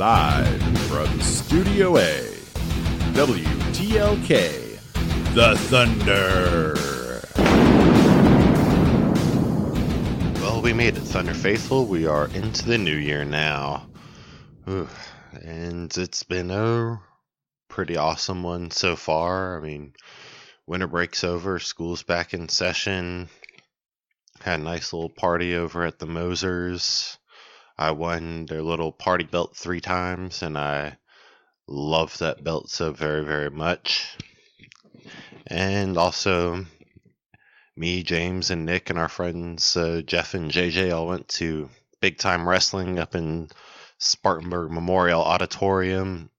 Live from Studio A, WTLK, The Thunder. Well, we made it, Thunder Faithful. We are into the new year now. And it's been a pretty awesome one so far. I mean, winter break's over, school's back in session. Had a nice little party over at the Mosers. I won their little party belt 3 times, and I love that belt so very, very much. And also, me, James, and Nick, and our friends Jeff and JJ all went to Big Time Wrestling up in Spartanburg Memorial Auditorium,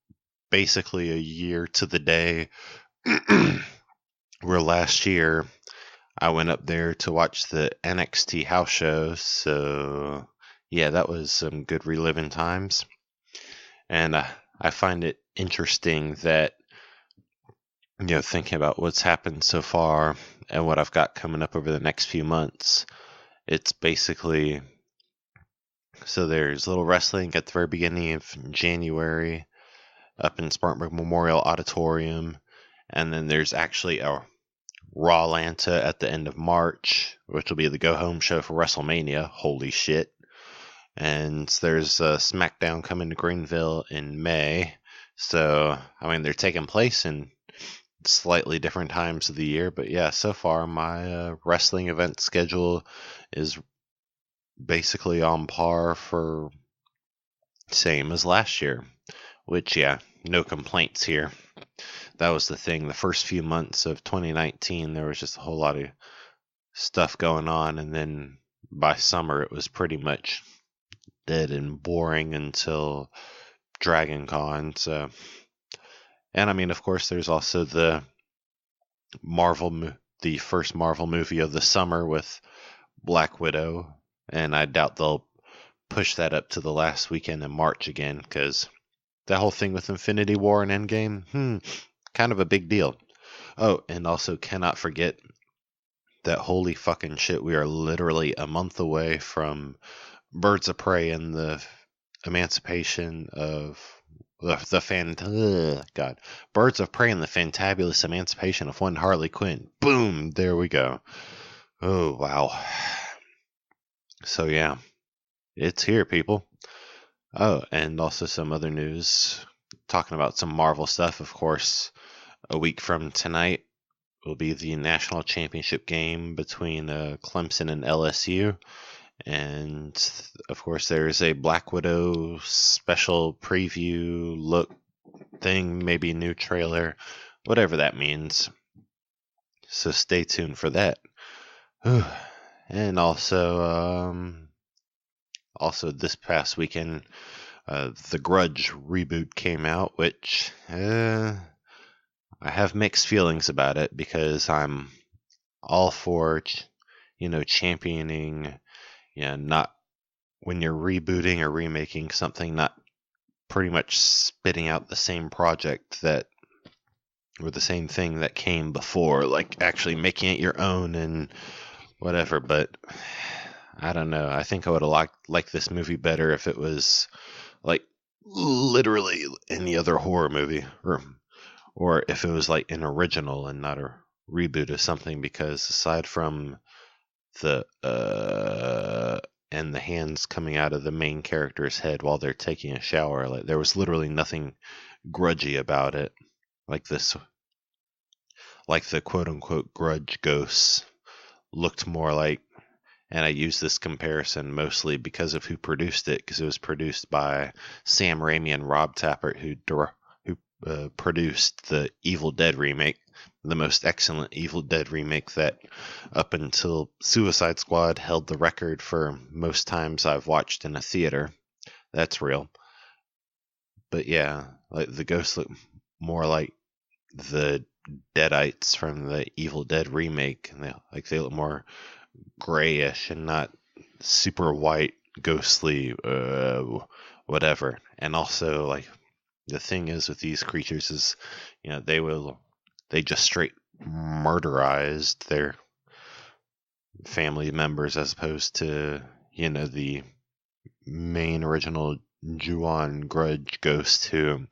basically a year to the day. Where last year I went up there to watch the NXT house show, so yeah, that was some good reliving times. And I find it interesting that, thinking about what's happened so far and what I've got coming up over the next few months, it's basically, so there's little wrestling at the very beginning of January up in Spartanburg Memorial Auditorium, and then there's actually a Raw Lanta at the end of March, which will be the go-home show for WrestleMania. Holy shit. And there's a SmackDown coming to Greenville in May. So, I mean, they're taking place in slightly different times of the year. But yeah, so far my wrestling event schedule is basically on par for same as last year. Which, yeah, no complaints here. That was the thing. The first few months of 2019, there was just a whole lot of stuff going on. And then by summer, it was pretty much dead and boring until Dragon Con. So, and I mean, of course, there's also the first Marvel movie of the summer with Black Widow. And I doubt they'll push that up to the last weekend in March again, because that whole thing with Infinity War and Endgame, kind of a big deal. Oh, and also cannot forget that holy fucking shit, we are literally a month away from Birds of Prey and the emancipation of Birds of Prey and the fantabulous emancipation of one Harley Quinn. Boom, there we go. Oh, wow. So yeah, it's here, people. Oh, and also some other news, talking about some Marvel stuff, of course. A week from tonight will be the national championship game between Clemson and LSU. And, of course, there's a Black Widow special preview look thing, maybe a new trailer, whatever that means. So stay tuned for that. And also this past weekend, The Grudge reboot came out, which I have mixed feelings about it, because I'm all for, championing, not when you're rebooting or remaking something, not pretty much spitting out the same project or the same thing that came before, like actually making it your own and whatever. But I don't know. I think I would have liked this movie better if it was like literally any other horror movie, or if it was like an original and not a reboot of something, because aside from the and the hands coming out of the main character's head while they're taking a shower, like there was literally nothing grudgy about it. Like the quote unquote grudge ghosts looked more like, and I use this comparison mostly because of who produced it, because it was produced by Sam Raimi and Rob Tappert, who produced the Evil Dead remake, the most excellent Evil Dead remake that up until Suicide Squad held the record for most times I've watched in a theater. That's real. But yeah, like the ghosts look more like the Deadites from the Evil Dead remake, and they look more grayish and not super white, ghostly, whatever. And also, like, the thing is with these creatures is, they just straight murderized their family members, as opposed to, the main original Ju-on grudge ghost who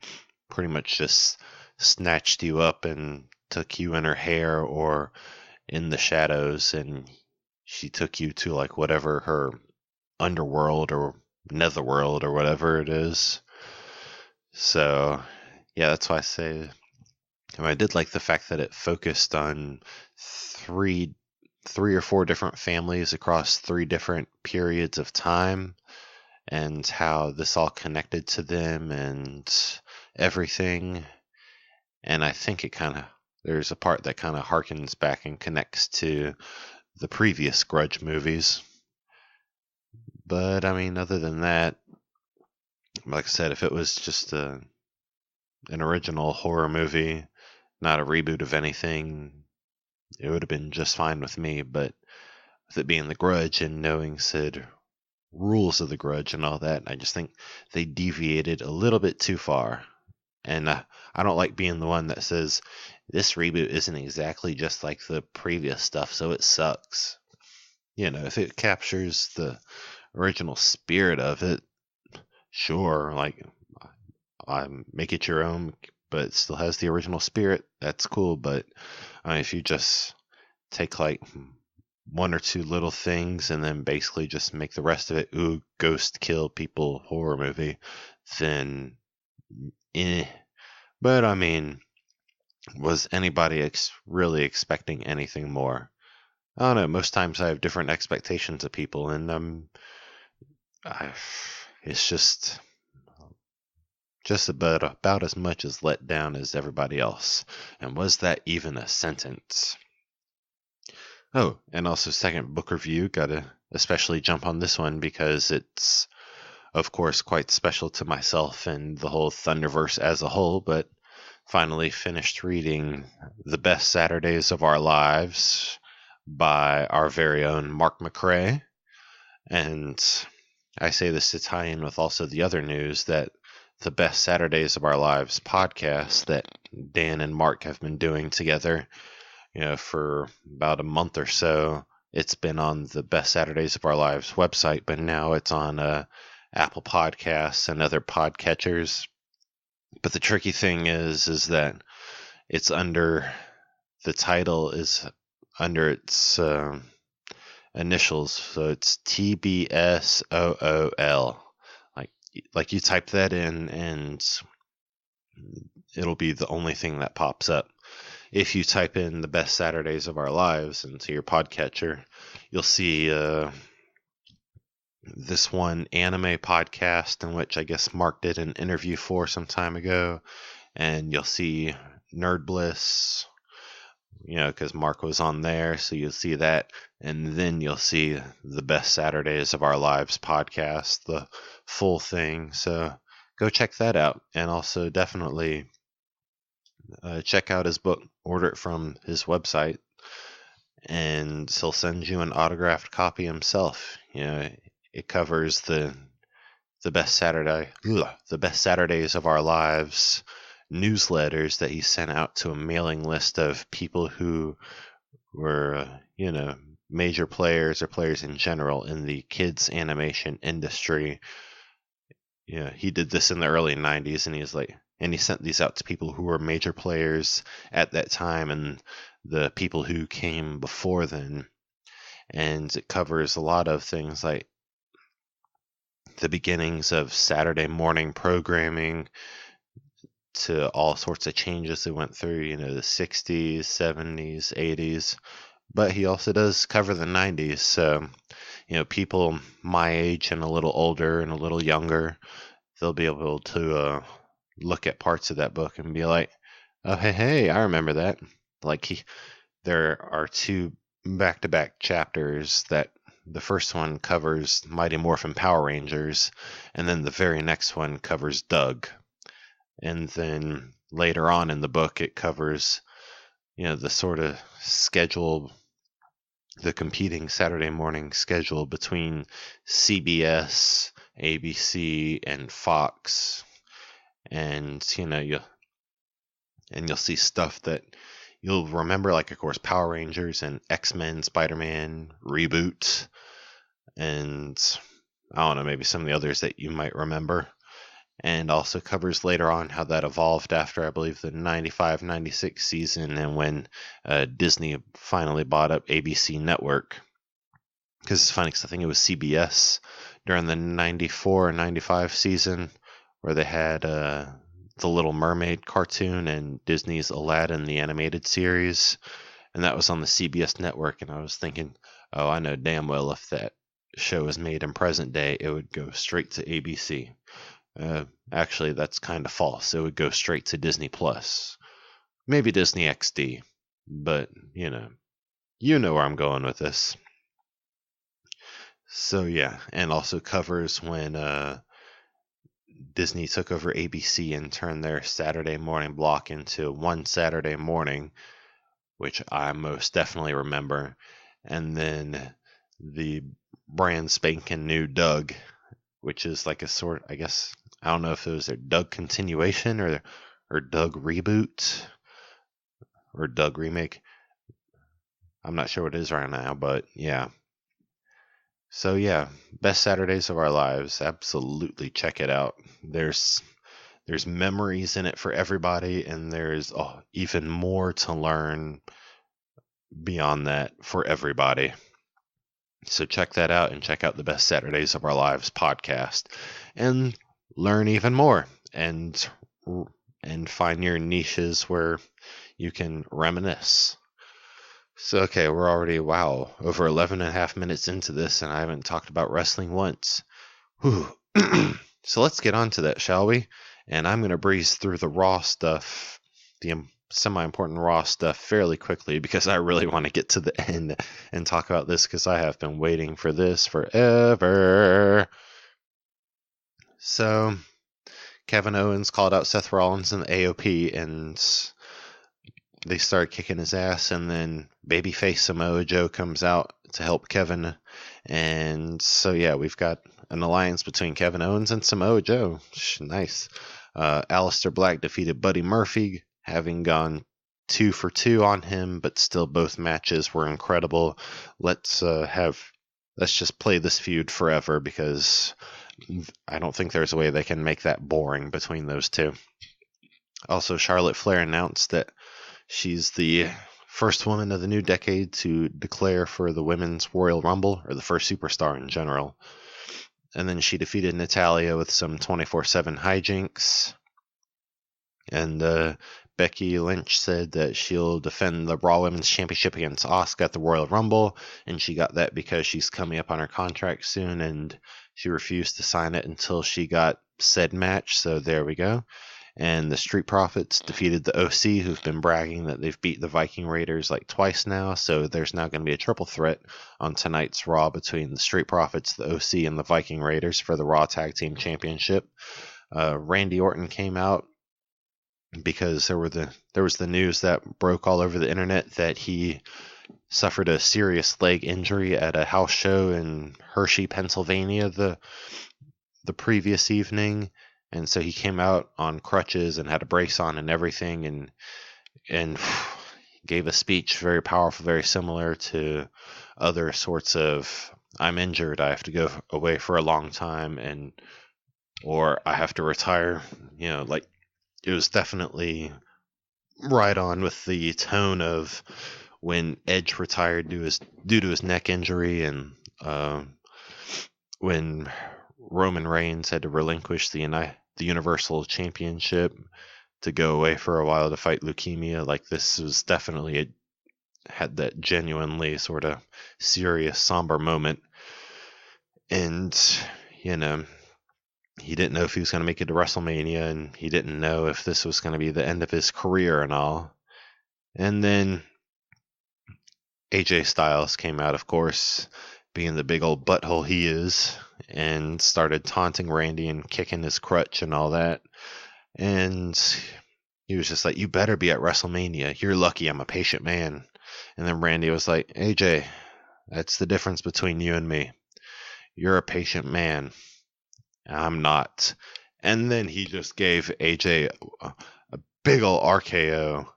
pretty much just snatched you up and took you in her hair or in the shadows, and she took you to like whatever her underworld or netherworld or whatever it is. So yeah, that's why I say I did like the fact that it focused on three or four different families across 3 different periods of time, and how this all connected to them and everything. And I think there's a part that kind of harkens back and connects to the previous Grudge movies. But I mean, other than that, like I said, if it was just an original horror movie, not a reboot of anything, it would have been just fine with me. But with it being The Grudge and knowing said rules of The Grudge and all that, I just think they deviated a little bit too far. And I don't like being the one that says this reboot isn't exactly just like the previous stuff, so it sucks. If it captures the original spirit of it, sure, like make it your own, but it still has the original spirit. That's cool. But if you just take like 1 or 2 little things and then basically just make the rest of it ghost kill people horror movie, then But I mean, was anybody really expecting anything more? I don't know. Most times I have different expectations of people, and it's just about as much as let down as everybody else. And was that even a sentence? Oh, and also second book review, gotta especially jump on this one because it's, of course, quite special to myself and the whole Thunderverse as a whole, but finally finished reading The Best Saturdays of Our Lives by our very own Mark McRae. And I say this to tie in with also the other news that the Best Saturdays of Our Lives podcast that Dan and Mark have been doing together, for about a month or so. It's been on the Best Saturdays of Our Lives website, but now it's on Apple Podcasts and other podcatchers. But the tricky thing is that it's under, the title is under its initials, so it's TBSOOL. Like you type that in and it'll be the only thing that pops up. If you type in the Best Saturdays of Our Lives into your podcatcher, you'll see this one anime podcast in which I guess Mark did an interview for some time ago, and you'll see Nerd Bliss, because Mark was on there, so you'll see that, and then you'll see the Best Saturdays of Our Lives podcast, the full thing. So go check that out, and also definitely check out his book, order it from his website, and he'll send you an autographed copy himself. It covers the Best Saturdays of Our Lives newsletters that he sent out to a mailing list of people who were, major players or players in general in the kids animation industry. He did this in the early 90s, and he sent these out to people who were major players at that time and the people who came before then. And it covers a lot of things like the beginnings of Saturday morning programming to all sorts of changes they went through, the 60s, 70s, 80s. But he also does cover the 90s. So, people my age and a little older and a little younger, they'll be able to look at parts of that book and be like, oh, hey, I remember that. There are 2 back-to-back chapters that the first one covers Mighty Morphin Power Rangers, and then the very next one covers Doug. And then later on in the book, it covers, the sort of schedule, the competing Saturday morning schedule between CBS, ABC, and Fox. And, you'll see stuff that you'll remember, like, of course, Power Rangers and X-Men, Spider-Man, Reboot, and I don't know, maybe some of the others that you might remember. and also covers later on how that evolved after, I believe, the 95-96 season, and when Disney finally bought up ABC Network. Because it's funny, because I think it was CBS during the 94-95 season where they had the Little Mermaid cartoon and Disney's Aladdin, the animated series, and that was on the CBS network. And I was thinking, oh, I know damn well if that show was made in present day, it would go straight to ABC. Actually, that's kind of false. It would go straight to Disney Plus, maybe Disney XD, but you know where I'm going with this. So yeah, and also covers when Disney took over ABC and turned their Saturday morning block into one Saturday morning, which I most definitely remember, and then the brand spanking new Doug, which is like a sort, I guess, I don't know if it was their Doug continuation or Doug reboot or Doug remake. I'm not sure what it is right now, but yeah. So yeah, best Saturdays of our lives. Absolutely check it out. There's memories in it for everybody, and there's even more to learn beyond that for everybody. So check that out, and check out the Best Saturdays of Our Lives podcast and learn even more and find your niches where you can reminisce. So, okay, we're already, over 11 and a half minutes into this, and I haven't talked about wrestling once. Whew. So let's get on to that, shall we? And I'm going to breeze through the Raw stuff, the semi-important Raw stuff fairly quickly, because I really want to get to the end and talk about this, because I have been waiting for this forever. So, Kevin Owens called out Seth Rollins in the AOP, and they start kicking his ass, and then babyface Samoa Joe comes out to help Kevin. And so, yeah, we've got an alliance between Kevin Owens and Samoa Joe. Nice. Aleister Black defeated Buddy Murphy, having gone 2 for 2 on him, but still both matches were incredible. Let's just play this feud forever, because I don't think there's a way they can make that boring between those two. Also, Charlotte Flair announced that she's the first woman of the new decade to declare for the Women's Royal Rumble, or the first superstar in general. And then she defeated Natalya with some 24/7 hijinks. And Becky Lynch said that she'll defend the Raw Women's Championship against Asuka at the Royal Rumble, and she got that because she's coming up on her contract soon, and she refused to sign it until she got said match, so there we go. And the Street Profits defeated the OC, who've been bragging that they've beat the Viking Raiders like twice now, so there's now going to be a triple threat on tonight's Raw between the Street Profits, the OC, and the Viking Raiders for the Raw Tag Team Championship. Randy Orton came out because there was the news that broke all over the internet that he suffered a serious leg injury at a house show in Hershey, Pennsylvania the previous evening. And so he came out on crutches and had a brace on and everything, and gave a speech very powerful, very similar to other sorts of, I'm injured, I have to go away for a long time, or I have to retire. Like, it was definitely right on with the tone of when Edge retired due to his neck injury, and when Roman Reigns had to relinquish the Universal Championship to go away for a while to fight leukemia. Like, this was definitely had that genuinely sort of serious, somber moment. And, he didn't know if he was going to make it to WrestleMania, and he didn't know if this was going to be the end of his career and all. And then AJ Styles came out, of course, being the big old butthole he is, and started taunting Randy and kicking his crutch and all that. And he was just like, you better be at WrestleMania. You're lucky I'm a patient man. And then Randy was like, AJ, that's the difference between you and me. You're a patient man. I'm not. And then he just gave AJ a big ol' RKO.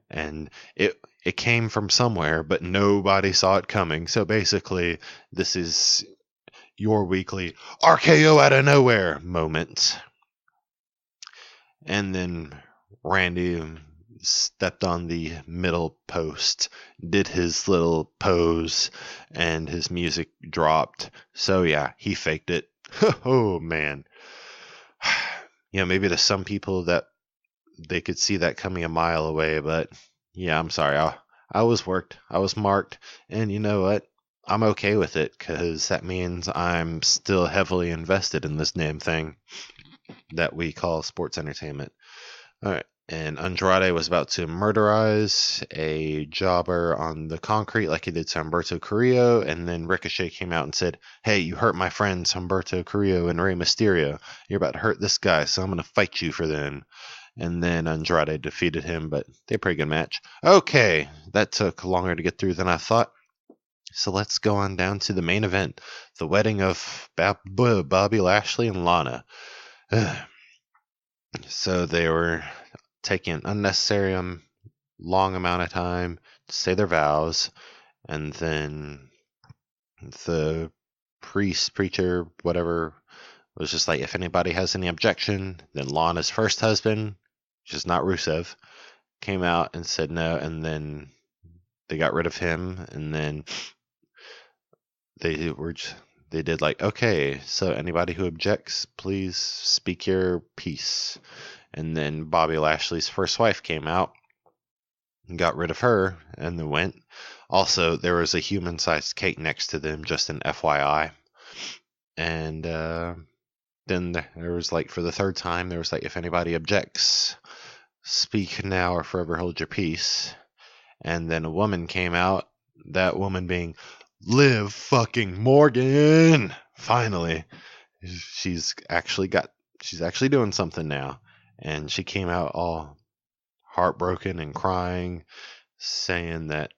And it came from somewhere, but nobody saw it coming. So basically, this is your weekly RKO out of nowhere moment. And then Randy stepped on the middle post, did his little pose, and his music dropped. So yeah, he faked it. Oh man. Maybe to some people that they could see that coming a mile away, but yeah, I'm sorry. I was worked. I was marked, and you know what? I'm okay with it because that means I'm still heavily invested in this damn thing that we call sports entertainment. All right. And Andrade was about to murderize a jobber on the concrete like he did to Humberto Carrillo. And then Ricochet came out and said, "Hey, you hurt my friends Humberto Carrillo and Rey Mysterio. You're about to hurt this guy, so I'm going to fight you for them." And then Andrade defeated him, but they had a pretty good match. Okay, that took longer to get through than I thought. So let's go on down to the main event, the wedding of Bobby Lashley and Lana. So they were taking an unnecessary long amount of time to say their vows, and then the preacher, whatever, was just like, if anybody has any objection, then Lana's first husband, which is not Rusev, came out and said no, and then they got rid of him, and then they did like, okay, so anybody who objects, please speak your piece. And then Bobby Lashley's first wife came out and got rid of her and then went. Also, there was a human-sized cake next to them, just an FYI. And then there was like, for the third time, there was like, if anybody objects, speak now or forever hold your peace. And then a woman came out, that woman being Liv fucking Morgan. Finally, she's actually doing something now. And she came out all heartbroken and crying, saying that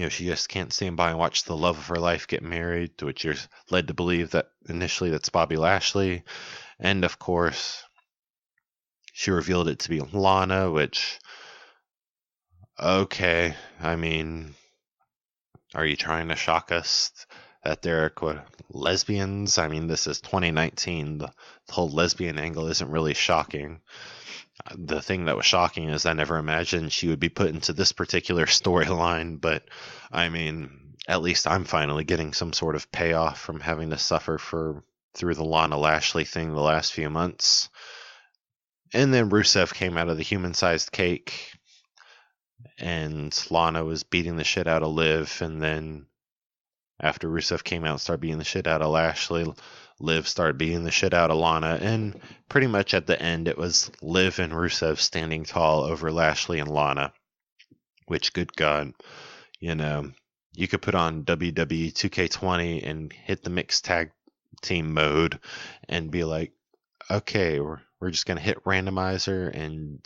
she just can't stand by and watch the love of her life get married, to which you're led to believe that initially that's Bobby Lashley. And of course, she revealed it to be Lana, which, okay, I mean, are you trying to shock us that they're quote lesbians? I mean, this is 2019. The whole lesbian angle isn't really shocking. The thing that was shocking is I never imagined she would be put into this particular storyline, but I mean, at least I'm finally getting some sort of payoff from having to suffer through the Lana Lashley thing the last few months. And then Rusev came out of the human-sized cake, and Lana was beating the shit out of Liv, and then after Rusev came out and started beating the shit out of Lashley, Liv started beating the shit out of Lana, and pretty much at the end it was Liv and Rusev standing tall over Lashley and Lana, which, good God, you could put on WWE 2K20 and hit the mixed tag team mode and be like, okay, we're just going to hit randomizer and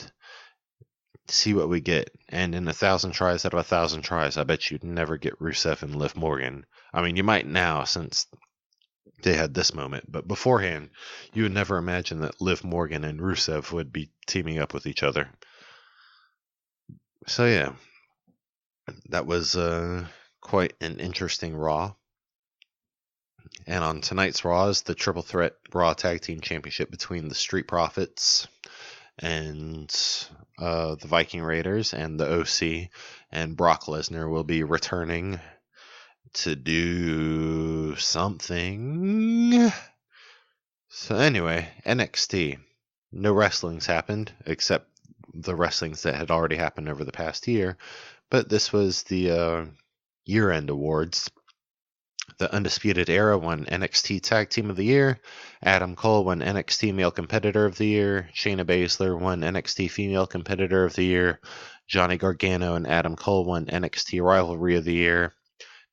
see what we get. And in 1,000 tries out of 1,000 tries, I bet you'd never get Rusev and Liv Morgan. I mean, you might now since they had this moment, but beforehand, you would never imagine that Liv Morgan and Rusev would be teaming up with each other. So yeah, that was quite an interesting Raw. And on tonight's Raw is the Triple Threat Raw Tag Team Championship between the Street Profits and the Viking Raiders and the OC, and Brock Lesnar will be returning to do something. So anyway, NXT. No wrestling's happened, except the wrestlings that had already happened over the past year, but this was the year-end awards. The Undisputed Era won NXT Tag Team of the Year. Adam Cole won NXT Male Competitor of the Year. Shayna Baszler won NXT Female Competitor of the Year. Johnny Gargano and Adam Cole won NXT Rivalry of the Year.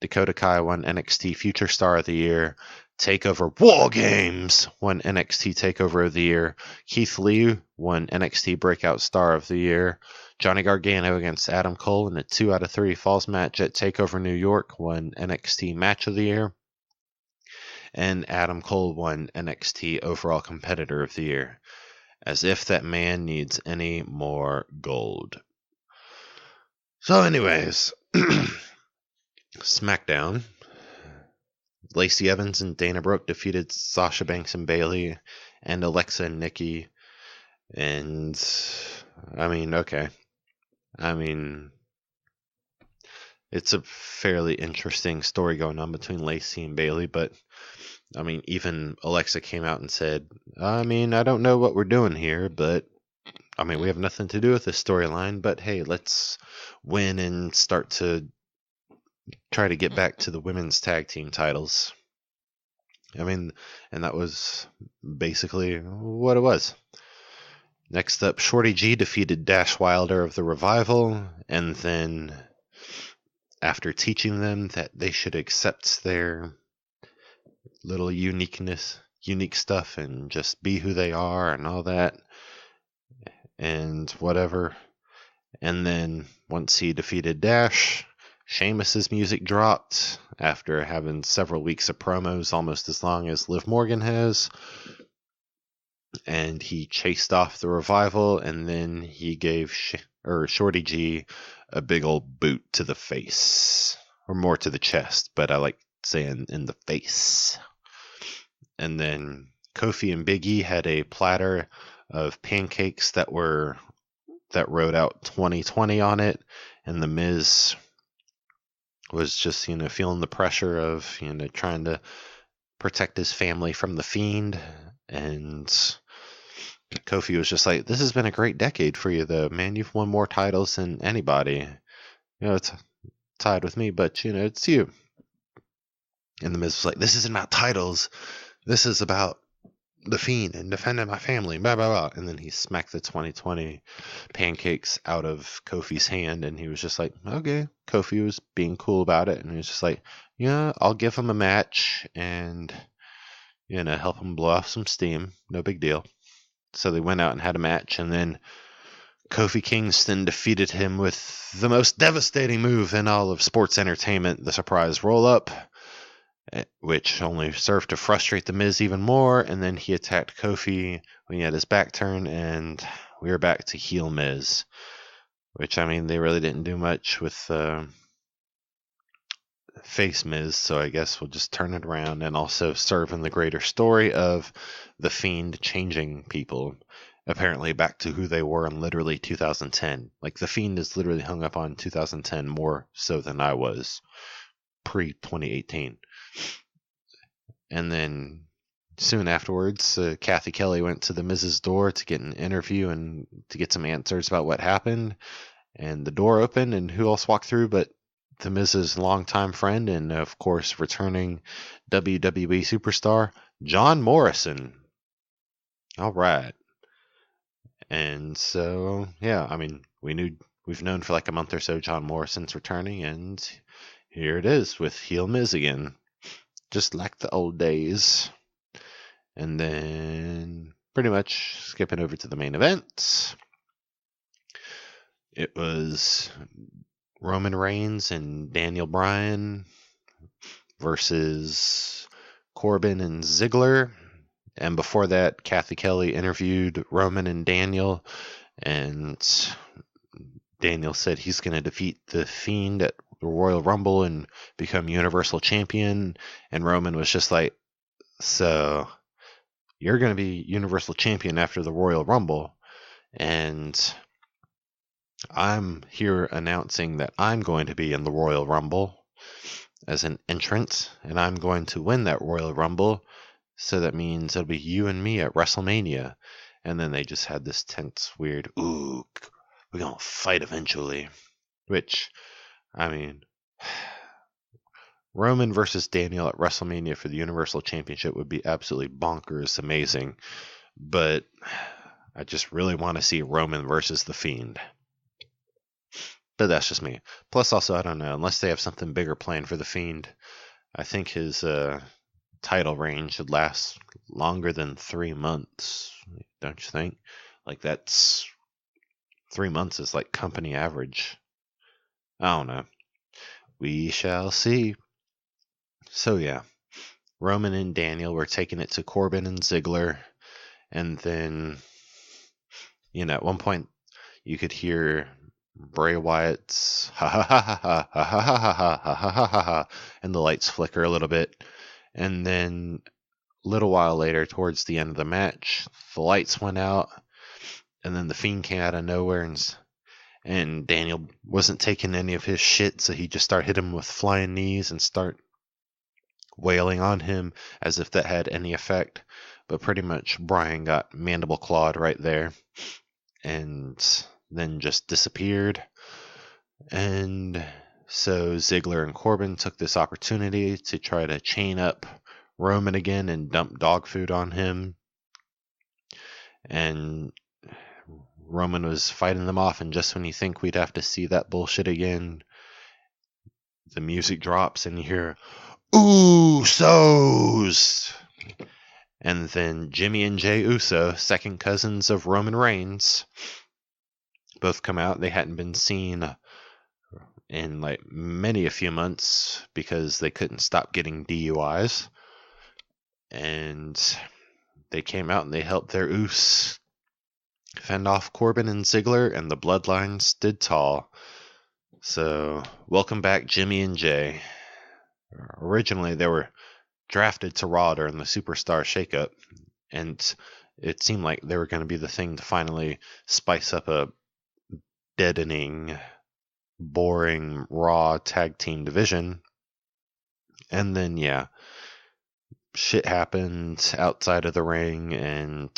Dakota Kai won NXT Future Star of the Year. TakeOver War Games won NXT TakeOver of the Year. Keith Lee won NXT Breakout Star of the Year. Johnny Gargano against Adam Cole in a 2 out of 3 falls match at TakeOver New York won NXT Match of the Year. And Adam Cole won NXT Overall Competitor of the Year. As if that man needs any more gold. So anyways, SmackDown. Lacey Evans and Dana Brooke defeated Sasha Banks and Bayley and Alexa and Nikki And I mean, okay. I mean, it's a fairly interesting story going on between Lacey and Bailey, but I mean, even Alexa came out and said, I mean, I don't know what we're doing here, but I mean, we have nothing to do with this storyline, but hey, let's win and start to try to get back to the women's tag team titles. I mean, and that was basically what it was. Next up, Shorty G defeated Dash Wilder of the Revival, and then after teaching them that they should accept their little unique stuff and just be who they are and all that and whatever. And then once he defeated Dash, Sheamus's music dropped after having several weeks of promos, almost as long as Liv Morgan has. And he chased off the Revival, and then he gave Shorty G a big old boot to the face, or more to the chest, but I like saying in the face. And then Kofi and Big E had a platter of pancakes that wrote out 2020 on it, and the Miz was just, feeling the pressure of, trying to protect his family from the Fiend. And Kofi was just like, this has been a great decade for you, though, man. You've won more titles than anybody. It's tied with me, but, it's you. And the Miz was like, this isn't about titles. This is about the Fiend and defending my family, blah, blah, blah. And then he smacked the 2020 pancakes out of Kofi's hand, and he was just like, okay. Kofi was being cool about it, and he was just like, yeah, I'll give him a match and, help him blow off some steam. No big deal. So they went out and had a match, and then Kofi Kingston defeated him with the most devastating move in all of sports entertainment, the surprise roll-up, which only served to frustrate The Miz even more. And then he attacked Kofi when he had his back turned, and we were back to heel Miz, which, I mean, they really didn't do much with face Miz, so I guess we'll just turn it around and also serve in the greater story of the Fiend changing people apparently back to who they were in literally 2010. Like, the Fiend is literally hung up on 2010 more so than I was pre-2018. And then soon afterwards, Kathy Kelly went to the Miz's door to get an interview and to get some answers about what happened. And the door opened, and who else walked through but the Miz's longtime friend and, of course, returning WWE superstar, John Morrison. All right. And so, yeah, I mean, we've known for like a month or so John Morrison's returning, and here it is with heel Miz again, just like the old days. And then pretty much skipping over to the main event, it was Roman Reigns and Daniel Bryan versus Corbin and Ziggler. And before that, Kathy Kelly interviewed Roman and Daniel, and Daniel said he's going to defeat the Fiend at the Royal Rumble and become Universal Champion. And Roman was just like, so you're going to be Universal Champion after the Royal Rumble, and I'm here announcing that I'm going to be in the Royal Rumble as an entrant, and I'm going to win that Royal Rumble. So that means it'll be you and me at WrestleMania. And then they just had this tense, weird, ooh, we're going to fight eventually. Which, I mean, Roman versus Daniel at WrestleMania for the Universal Championship would be absolutely bonkers amazing. But I just really want to see Roman versus The Fiend. But that's just me. Plus, also, I don't know, unless they have something bigger planned for The Fiend, I think his title reign should last longer than 3 months, don't you think? Like, that's 3 months is like company average. I don't know. We shall see. So yeah, Roman and Daniel were taking it to Corbin and Ziggler, and then, at one point you could hear Bray Wyatt's ha ha ha ha ha ha ha ha ha ha ha ha ha, and the lights flicker a little bit. And then a little while later, towards the end of the match, the lights went out, and then the Fiend came out of nowhere, and Daniel wasn't taking any of his shit, so he just started hitting him with flying knees and start wailing on him as if that had any effect. But pretty much Bryan got mandible clawed right there and then just disappeared. And so Ziggler and Corbin took this opportunity to try to chain up Roman again and dump dog food on him. And Roman was fighting them off, and just when you think we'd have to see that bullshit again, the music drops and you hear, Usos! And then Jimmy and Jey Uso, second cousins of Roman Reigns, both come out. They hadn't been seen in like many a few months because they couldn't stop getting DUIs. And they came out and they helped their Usos fend off Corbin and Ziggler, and the bloodline stood tall. So, welcome back, Jimmy and Jey. Originally, they were drafted to Raw during the Superstar shakeup, and it seemed like they were going to be the thing to finally spice up a deadening, boring Raw tag team division. And then, yeah, shit happened outside of the ring, and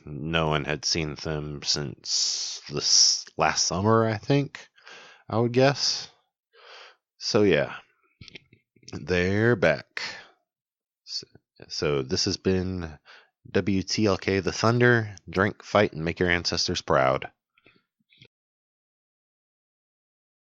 no one had seen them since this last summer, I think, I would guess. So, yeah, they're back. So this has been WTLK The Thunder. Drink, fight, and make your ancestors proud.